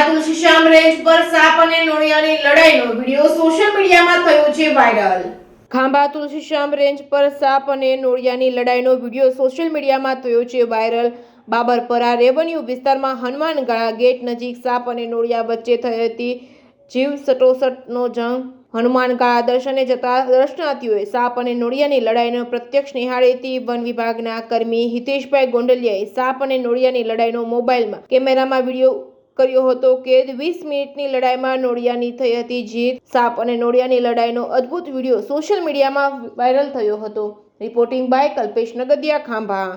Tulsishyam range પર સાપ અને નોળિયાની લડાઈનો વિડીયો સોશિયલ મીડિયામાં થયો છે વાયરલ। ખાંભા તુલસીશ્યામ રેન્જ પર સાપ અને નોળિયાની લડાઈનો વિડીયો સોશિયલ મીડિયામાં થયો છે વાયરલ। બાબરપરા રેવન્યુ વિસ્તારમાં હનુમાનગાળા ગેટ નજીક સાપ અને નોળિયા વચ્ચે થઈ હતી જીવ સટોસટનો જંગ। હનુમાનગાળા દર્શને જતા દર્શનાર્થીઓએ સાપ અને નોળિયાની લડાઈનો પ્રત્યક્ષ નિહાળી હતી। વન વિભાગના કર્મી હિતેશભાઈ ગોંડલિયાએ સાપ અને નોળિયાની લડાઈનો મોબાઈલમાં કેમેરામાં વિડીયો કર્યો હતો કે 20 મિનિટની લડાઈમાં નોળિયાની થઈ હતી જીત। સાપ અને નોળિયાની લડાઈનો અદ્ભુત વિડીયો સોશિયલ મીડિયામાં વાયરલ થયો હતો। Reporting by Kalpesh Nagdiya, Khambha.